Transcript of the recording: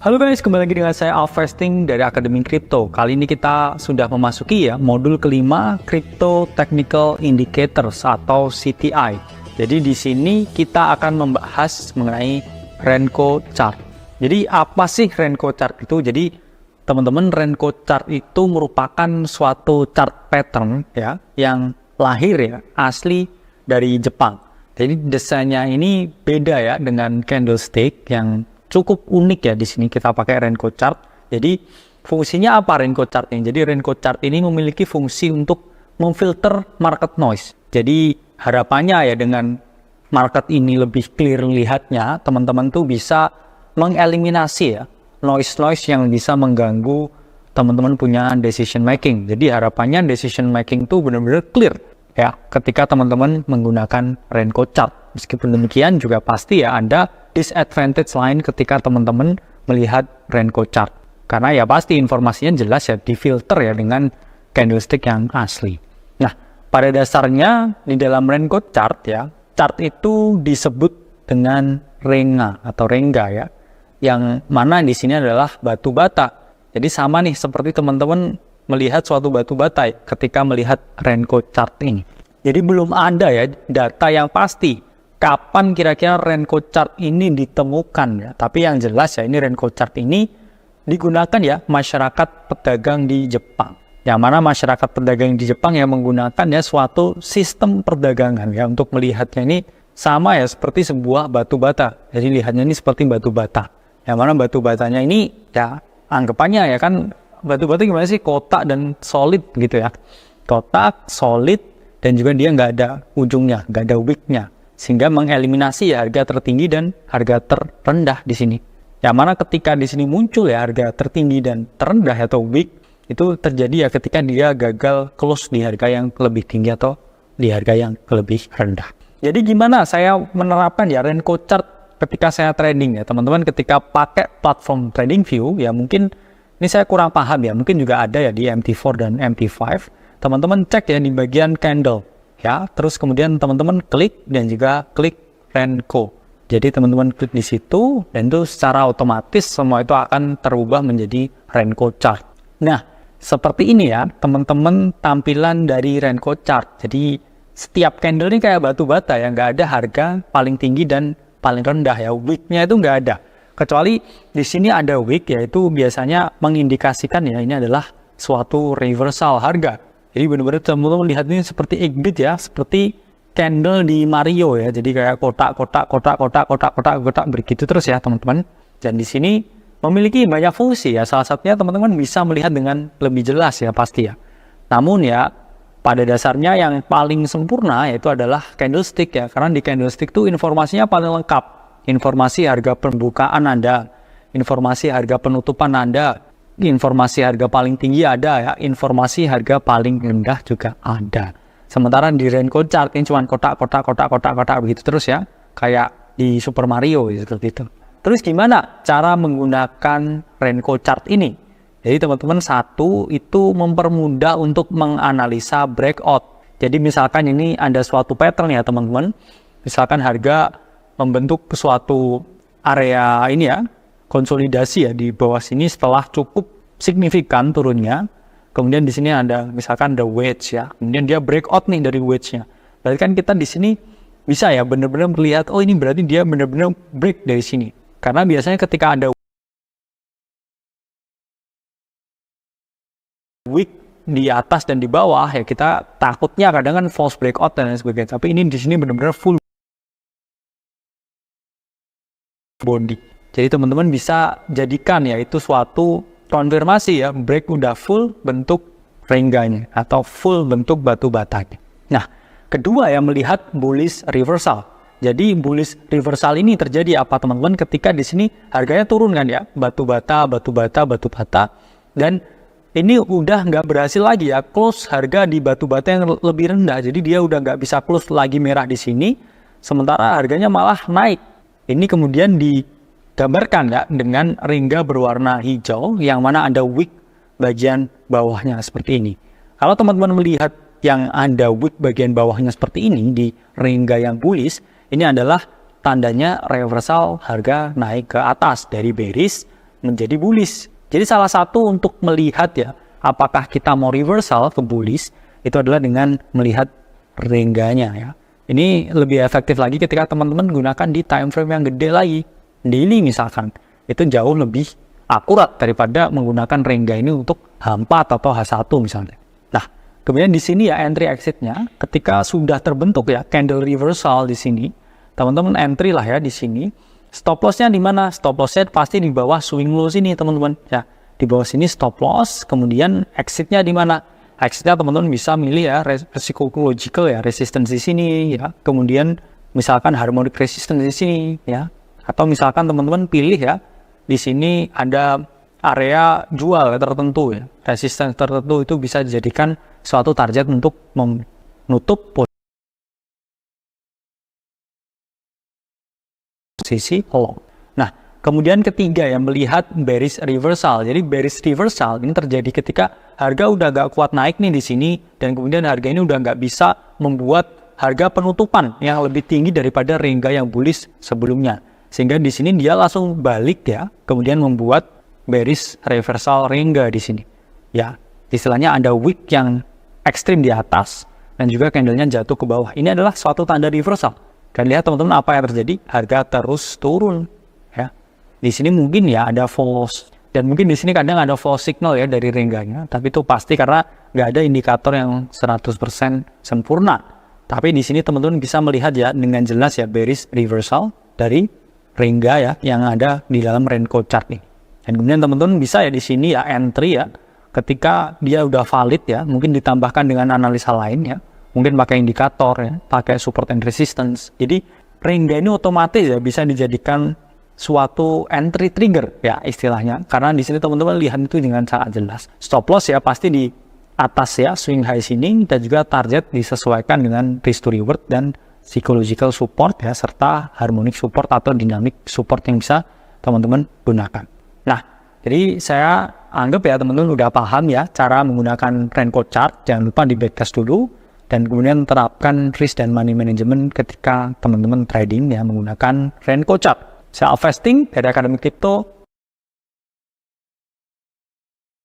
Halo guys, kembali lagi dengan saya Alvesting dari Akademi Kripto. Kali ini kita sudah memasuki modul kelima Crypto Technical Indicators atau CTI. Jadi di sini kita akan membahas mengenai Renko Chart. Jadi apa sih Renko Chart itu? Jadi teman-teman, Renko Chart itu merupakan suatu chart pattern yang lahir asli dari Jepang. Jadi desainnya ini beda dengan candlestick yang cukup unik di sini kita pakai Renko Chart. Jadi fungsinya apa Renko Chart ini? Jadi Renko Chart ini memiliki fungsi untuk memfilter market noise. Jadi harapannya dengan market ini lebih clear lihatnya, teman-teman tuh bisa mengeliminasi noise-noise yang bisa mengganggu teman-teman punya decision making. Jadi harapannya decision making tuh benar-benar clear ketika teman-teman menggunakan Renko Chart. Meskipun demikian juga pasti ada disadvantage lain ketika teman-teman melihat Renko Chart. Karena pasti informasinya jelas difilter dengan candlestick yang asli. Nah, pada dasarnya di dalam Renko Chart chart itu disebut dengan renga atau rengga yang mana di sini adalah batu bata. Jadi sama nih seperti teman-teman melihat suatu batu bata ketika melihat Renko Chart ini. Jadi belum ada data yang pasti kapan kira-kira Renko Chart ini ditemukan Tapi yang jelas ini Renko Chart ini digunakan masyarakat pedagang di Jepang. Yang mana masyarakat pedagang di Jepang yang menggunakan suatu sistem perdagangan untuk melihatnya ini sama seperti sebuah batu bata. Jadi lihatnya ini seperti batu bata. Yang mana batu batanya ini anggapannya kan batu bata gimana sih, kotak dan solid gitu kotak, solid, dan juga dia nggak ada ujungnya, nggak ada wicknya, sehingga mengeliminasi harga tertinggi dan harga terendah di sini. Yang mana ketika di sini muncul harga tertinggi dan terendah atau wick, itu terjadi ketika dia gagal close di harga yang lebih tinggi atau di harga yang lebih rendah. Jadi gimana saya menerapkan Renko Chart ketika saya trading teman-teman, ketika pakai platform TradingView mungkin ini saya kurang paham mungkin juga ada di MT4 dan MT5. Teman-teman cek di bagian candle terus kemudian teman-teman klik dan juga klik Renko. Jadi teman-teman klik di situ dan itu secara otomatis semua itu akan terubah menjadi Renko Chart. Nah, seperti ini teman-teman tampilan dari Renko Chart. Jadi setiap candle ini kayak batu bata nggak ada harga paling tinggi dan paling rendah wicknya itu nggak ada. Kecuali di sini ada wick, yaitu biasanya mengindikasikan ini adalah suatu reversal harga. Jadi benar-benar teman-teman lihat ini seperti Eggbit seperti candle di Mario Jadi kayak kotak begitu terus teman-teman. Dan di sini memiliki banyak fungsi Salah satunya teman-teman bisa melihat dengan lebih jelas pasti Namun pada dasarnya yang paling sempurna yaitu adalah candlestick karena di candlestick itu informasinya paling lengkap. Informasi harga pembukaan Anda, informasi harga penutupan Anda, informasi harga paling tinggi ada informasi harga paling rendah juga ada. Sementara di Renko Chart ini cuma kotak begitu terus kayak di Super Mario seperti itu. Terus gimana cara menggunakan Renko Chart ini? Jadi teman-teman, satu itu mempermudah untuk menganalisa breakout. Jadi misalkan ini ada suatu pattern teman-teman. Misalkan harga membentuk suatu area ini konsolidasi di bawah sini setelah cukup signifikan turunnya. Kemudian di sini ada misalkan ada wedge kemudian dia breakout nih dari wedge-nya. Berarti kan kita di sini bisa benar-benar melihat ini berarti dia benar-benar break dari sini. Karena biasanya ketika ada wick di atas dan di bawah kita takutnya kadang kan false breakout dan lain sebagainya. Tapi ini di sini benar-benar full body. Jadi teman-teman bisa jadikan itu suatu konfirmasi break udah full bentuk rengganya atau full bentuk batu batanya. Nah, kedua melihat bullish reversal. Jadi bullish reversal ini terjadi apa teman-teman ketika di sini harganya turun kan batu bata dan ini udah nggak berhasil lagi close harga di batu bata yang lebih rendah. Jadi dia udah nggak bisa close lagi merah di sini, sementara harganya malah naik. Ini kemudian digambarkan dengan rengga berwarna hijau yang mana ada wick bagian bawahnya seperti ini. Kalau teman-teman melihat yang ada wick bagian bawahnya seperti ini di rengga yang bullish, ini adalah tandanya reversal harga naik ke atas dari bearish menjadi bullish. Jadi salah satu untuk melihat ya apakah kita mau reversal ke bullish itu adalah dengan melihat rengganya ya. Ini lebih efektif lagi ketika teman-teman gunakan di time frame yang gede lagi, daily misalkan. Itu jauh lebih akurat daripada menggunakan rengga ini untuk H4 atau H1 misalnya. Nah, kemudian di sini ya entry exit-nya ketika sudah terbentuk ya candle reversal di sini, teman-teman entry lah ya di sini. Stop loss-nya di mana? Stop loss-nya pasti di bawah swing low sini, teman-teman. Ya, di bawah sini stop loss, kemudian exit-nya di mana? Exit-nya teman-teman bisa milih ya resiko logical ya, resistance di sini ya. Kemudian misalkan harmonic resistance di sini ya. Atau misalkan teman-teman pilih ya di sini ada area jual tertentu ya. Resistance tertentu itu bisa dijadikan suatu target untuk menutup posisi long. Nah, kemudian ketiga ya, melihat bearish reversal. Jadi bearish reversal ini terjadi ketika harga udah gak kuat naik nih di sini, dan kemudian harga ini udah gak bisa membuat harga penutupan yang lebih tinggi daripada rengga yang bullish sebelumnya. Sehingga di sini dia langsung balik ya, kemudian membuat bearish reversal rengga di sini. Ya, istilahnya ada wick yang ekstrim di atas dan juga candlenya jatuh ke bawah. Ini adalah suatu tanda reversal. Dan lihat teman-teman apa yang terjadi, harga terus turun ya. Di sini mungkin ya ada false, dan mungkin di sini kadang ada false signal ya dari rengganya, tapi itu pasti karena nggak ada indikator yang 100% sempurna. Tapi di sini teman-teman bisa melihat ya dengan jelas ya bearish reversal dari rengga ya yang ada di dalam Renko chart nih. Dan kemudian teman-teman bisa ya di sini ya entry ya ketika dia udah valid ya, mungkin ditambahkan dengan analisa lain ya. Mungkin pakai indikator ya, pakai support and resistance. Jadi rengga ini otomatis ya bisa dijadikan suatu entry trigger ya istilahnya. Karena di sini teman-teman lihat itu dengan sangat jelas. Stop loss ya pasti di atas ya swing high sini, dan juga target disesuaikan dengan risk to reward dan psychological support ya, serta harmonic support atau dynamic support yang bisa teman-teman gunakan. Nah, jadi saya anggap ya teman-teman udah paham ya cara menggunakan Renko chart. Jangan lupa di backtest dulu. Dan kemudian terapkan risk dan money management ketika teman-teman trading ya menggunakan Renko chart. Saya Alvesting dari Akademi Kripto.